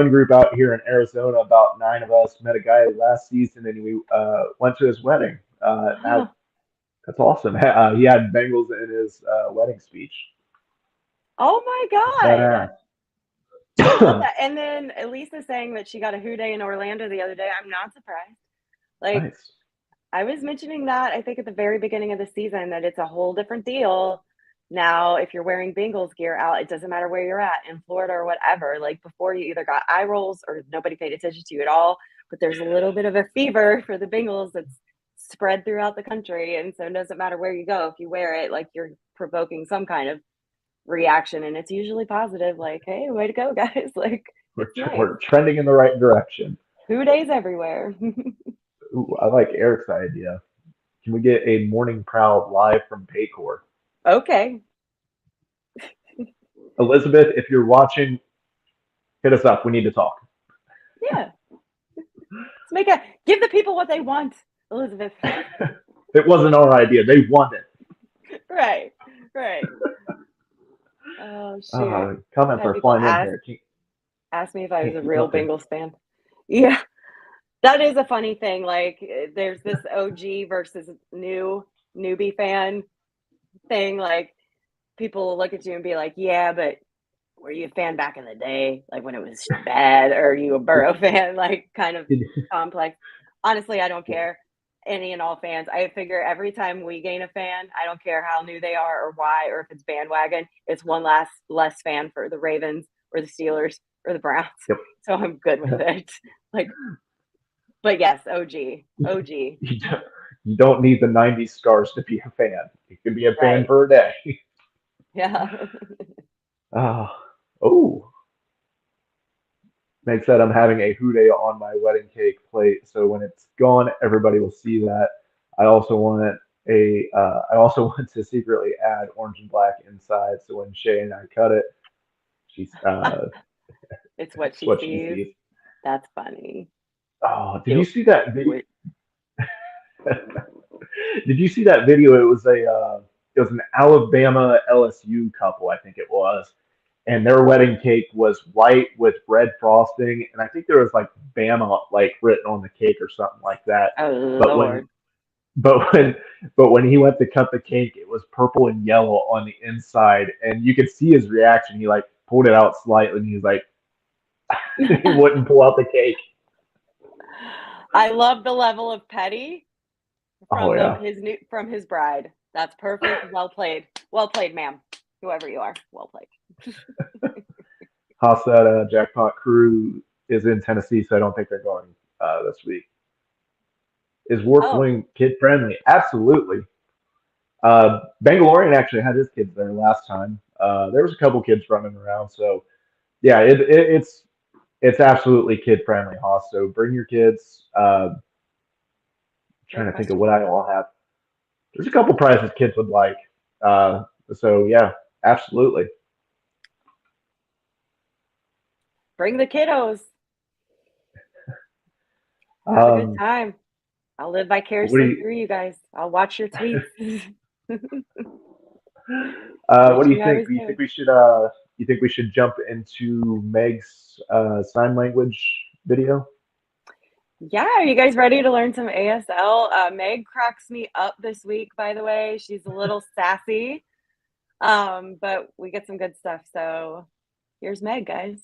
Speaker 2: group out here in Arizona. About 9 of us met a guy last season, and we went to his wedding. That's awesome. He had Bengals in his wedding speech.
Speaker 1: oh my God.
Speaker 2: Badass.
Speaker 1: And then Elisa saying that she got a Who Day in Orlando the other day. I'm not surprised. Like,
Speaker 2: Nice.
Speaker 1: I was mentioning that I think at the very beginning of the season that it's a whole different deal now if you're wearing Bengals gear out. It doesn't matter where you're at in Florida or whatever. Like before, you either got eye rolls or nobody paid attention to you at all. But there's a little bit of a fever for the Bengals that's spread throughout the country, and so it doesn't matter where you go if you wear it. Like you're provoking some kind of reaction, and it's usually positive. Like, hey, way to go, guys! Like it's nice.
Speaker 2: We're trending in the right direction.
Speaker 1: Who days everywhere.
Speaker 2: Ooh, I like Eric's idea. Can we get a morning prowl live from Paycor?
Speaker 1: Okay.
Speaker 2: Elizabeth, if you're watching, hit us up. We need to talk.
Speaker 1: Yeah. Give the people what they want, Elizabeth.
Speaker 2: It wasn't our idea. They want it.
Speaker 1: Right. Oh shit.
Speaker 2: Comments are flying in here.
Speaker 1: Ask me if I was a real Bengals fan. Yeah. That is a funny thing. Like there's this OG versus newbie fan thing. Like people will look at you and be like, yeah, but were you a fan back in the day? Like when it was bad, or are you a Burrow fan? Like kind of complex. Honestly, I don't care. Any and all fans. I figure every time we gain a fan, I don't care how new they are or why, or if it's bandwagon, it's one less fan for the Ravens or the Steelers or the Browns.
Speaker 2: Yep.
Speaker 1: So I'm good with it. Like, but yes, OG.
Speaker 2: You don't need the 90s scars to be a fan. You can be a fan
Speaker 1: Right.
Speaker 2: for a day.
Speaker 1: Yeah.
Speaker 2: Meg said I'm having a houday on my wedding cake plate, so when it's gone, everybody will see that. I also want to secretly add orange and black inside, so when Shay and I cut it,
Speaker 1: It's what she sees. That's funny.
Speaker 2: Oh, did you see that video? Did you see that video? It was an Alabama LSU couple, I think it was, and their wedding cake was white with red frosting, and I think there was like Bama like written on the cake or something like that.
Speaker 1: Oh
Speaker 2: But
Speaker 1: Lord.
Speaker 2: when he went to cut the cake, it was purple and yellow on the inside, and you could see his reaction. He like pulled it out slightly, and he's like, he wouldn't pull out the cake.
Speaker 1: I love the level of petty from
Speaker 2: from
Speaker 1: his bride. That's perfect. Well played, ma'am. Whoever you are, well played.
Speaker 2: Haas said Jackpot Crew is in Tennessee, so I don't think they're going this week. Is Warp Wing kid friendly? Absolutely. Bangalorean actually had his kids there last time. There was a couple kids running around, so yeah, it's absolutely kid friendly, Haas. So bring your kids. Trying to think of what I all have. There's a couple prizes kids would like. So yeah, absolutely.
Speaker 1: Bring the kiddos. Have a good time. I'll live vicariously through you guys. I'll watch your tweets.
Speaker 2: What do you think? Do you think we should? You think we should jump into Meg's sign language video?
Speaker 1: Yeah, are you guys ready to learn some ASL? Meg cracks me up this week, by the way. She's a little sassy, but we get some good stuff. So here's Meg, guys.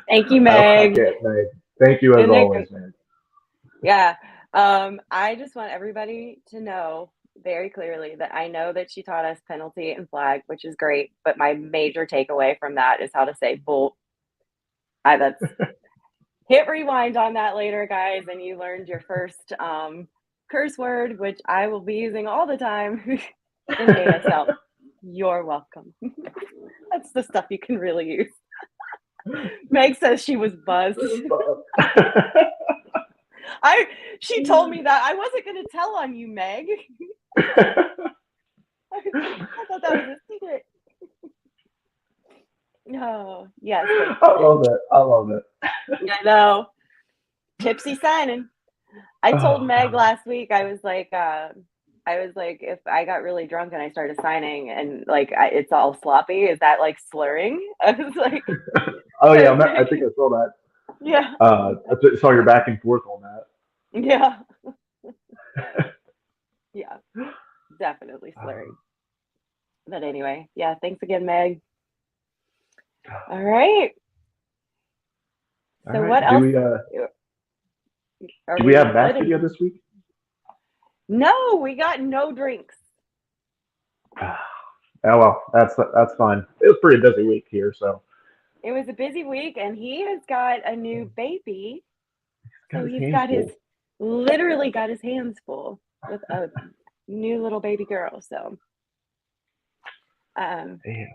Speaker 1: Thank you,
Speaker 2: I
Speaker 1: Meg.
Speaker 2: like it, Meg. Thank you as
Speaker 1: Isn't it
Speaker 2: always,
Speaker 1: great?
Speaker 2: man.
Speaker 1: Yeah. I just want everybody to know very clearly that I know that she taught us penalty and flag, which is great. But my major takeaway from that is how to say bull. That's hit rewind on that later, guys, and you learned your first curse word, which I will be using all the time in ASL. You're welcome. That's the stuff you can really use. Meg says she was buzzed. She told me that I wasn't going to tell on you, Meg. I thought that was a secret. Oh, yes.
Speaker 2: I love it. I love it.
Speaker 1: I know. Tipsy signing. I told Meg last week, I was like, if I got really drunk and I started signing and like it's all sloppy, is that like slurring? I was like,
Speaker 2: oh yeah, I think I saw that.
Speaker 1: Yeah.
Speaker 2: I saw your back and forth on that.
Speaker 1: Yeah. Yeah. Definitely slurring. But anyway, yeah. Thanks again, Meg. All right. So what else?
Speaker 2: Do we have back video this week?
Speaker 1: No, we got no drinks.
Speaker 2: Oh well, that's fine. It was a pretty busy week here, so.
Speaker 1: It was a busy week, and he has got a new baby. So he's literally got his hands full with a new little baby girl. So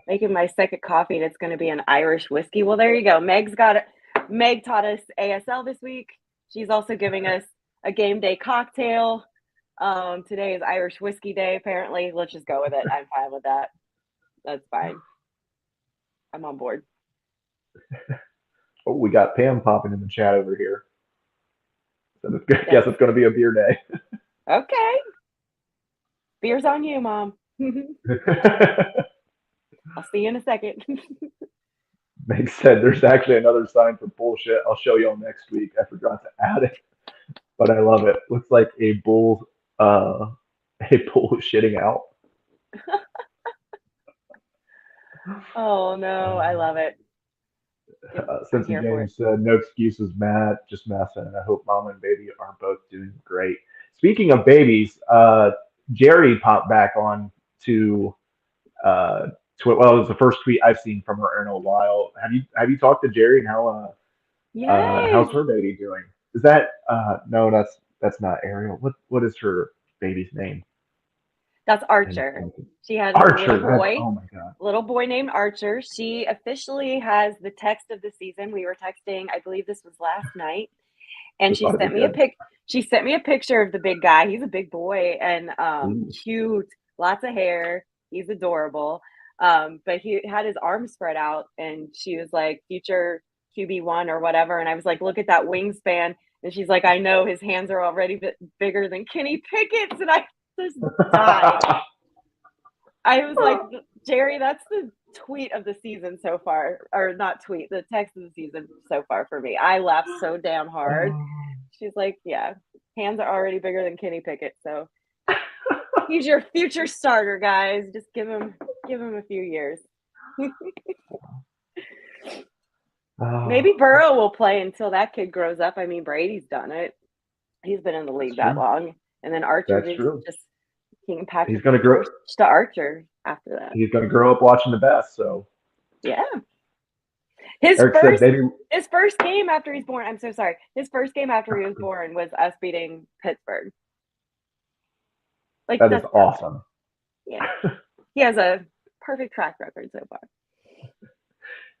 Speaker 1: making my second coffee, and it's going to be an Irish whiskey. Well, there you go. Meg taught us ASL this week. She's also giving us a game day cocktail. Today is Irish whiskey day, apparently. Let's just go with it. I'm fine with that. That's fine. I'm on board.
Speaker 2: Oh, we got Pam popping in the chat over here. So guess it's going to be a beer day.
Speaker 1: Okay. Beer's on you, Mom. I'll see you in a second.
Speaker 2: Meg said there's actually another sign for bullshit. I'll show y'all next week. I forgot to add it, but I love it. Looks like a bull shitting out.
Speaker 1: Oh no, I love it.
Speaker 2: Since James said no excuses, Matt, just messing. I hope mom and baby are both doing great. Speaking of babies, Jerry popped back on to well, it was the first tweet I've seen from her in a while. Have you talked to Jerry and how's her baby doing? Is that no, that's not Ariel. What is her baby's name?
Speaker 1: That's Archer. She has
Speaker 2: Archer,
Speaker 1: a little boy.
Speaker 2: Oh my god.
Speaker 1: Little boy named Archer. She officially has the text of the season. We were texting, I believe this was last night. And she sent me a picture of the big guy. He's a big boy and cute, lots of hair. He's adorable. But he had his arms spread out and she was like, future QB1 or whatever. And I was like, look at that wingspan. And she's like, I know his hands are already bigger than Kenny Pickett's. And I just died. I was like, Jerry, that's the tweet of the season so far. Or not tweet, the text of the season so far for me. I laughed so damn hard. She's like, yeah, hands are already bigger than Kenny Pickett. So he's your future starter, guys. Just give him a few years. Maybe Burrow will play until that kid grows up. I mean, Brady's done it. He's been in the league that long. And then Archer is just King Patrick.
Speaker 2: He's going to grow
Speaker 1: to Archer after that.
Speaker 2: He's going to grow up watching the best. So
Speaker 1: yeah. His first game after he's born. I'm so sorry. His first game after he was born was us beating Pittsburgh. Like
Speaker 2: that is awesome.
Speaker 1: Yeah, he has a perfect track record so far.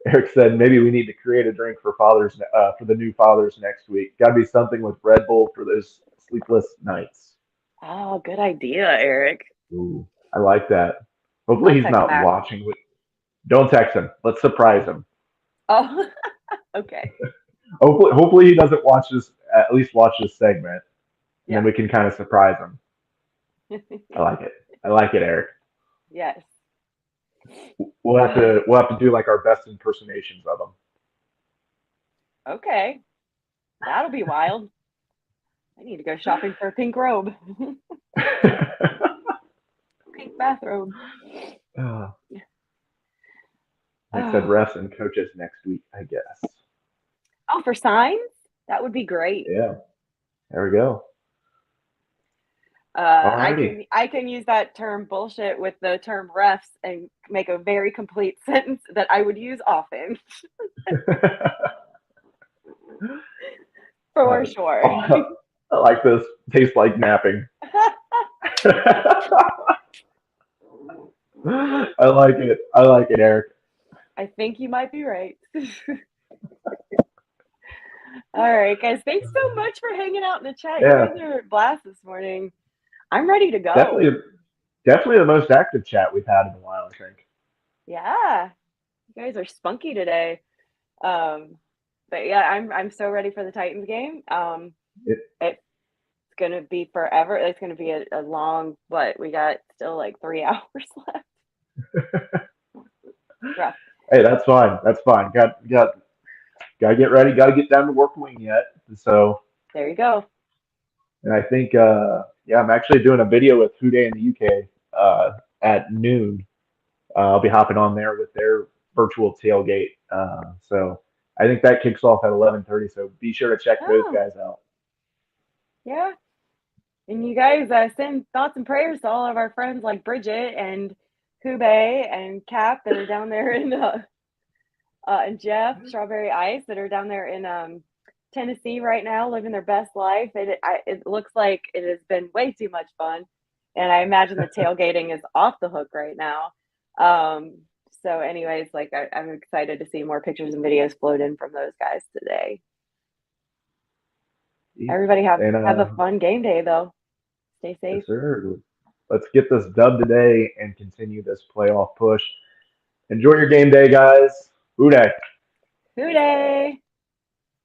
Speaker 2: Eric said maybe we need to create a drink for fathers for the new fathers next week. Got to be something with Red Bull for those sleepless nights.
Speaker 1: Oh, good idea, Eric.
Speaker 2: Ooh, I like that. Hopefully he's not watching. Don't text him. Let's surprise him.
Speaker 1: Oh, okay.
Speaker 2: Hopefully he doesn't watch this. At least watch this segment, and then we can kind of surprise him. I like it. I like it, Eric.
Speaker 1: Yes.
Speaker 2: We'll have to do like our best impersonations of him.
Speaker 1: Okay. That'll be wild. I need to go shopping for a pink robe, pink bathrobe.
Speaker 2: I said refs and coaches next week, I guess.
Speaker 1: Oh, for signs? That would be great.
Speaker 2: Yeah. There we go.
Speaker 1: I can use that term bullshit with the term refs and make a very complete sentence that I would use often. For sure.
Speaker 2: I like this. Tastes like napping. I like it. I like it, Eric.
Speaker 1: I think you might be right. All right, guys. Thanks so much for hanging out in the chat.
Speaker 2: Yeah.
Speaker 1: You guys are a blast this morning. I'm ready to go.
Speaker 2: Definitely the most active chat we've had in a while, I think.
Speaker 1: Yeah. You guys are spunky today. But yeah, I'm so ready for the Titans game. It's gonna be forever. It's gonna be a long we got still like 3 hours left. Rough.
Speaker 2: Hey, that's fine. That's fine. Got to get ready. Got to get down to work wing yet. So
Speaker 1: there you go.
Speaker 2: And I think I'm actually doing a video with Who Day in the UK at noon. I'll be hopping on there with their virtual tailgate. So I think that kicks off at 11:30. So be sure to check those guys out.
Speaker 1: Yeah. And you guys send thoughts and prayers to all of our friends like Bridget and Kube and Cap that are down there and Jeff, Strawberry Ice, that are down there in Tennessee right now, living their best life. It looks like it has been way too much fun. And I imagine the tailgating is off the hook right now. So anyways, like I'm excited to see more pictures and videos float in from those guys today. Everybody have a fun game day though. Stay safe.
Speaker 2: Yes, sir. Let's get this dub today and continue this playoff push. Enjoy your game day, guys. Who Day.
Speaker 1: Who Day.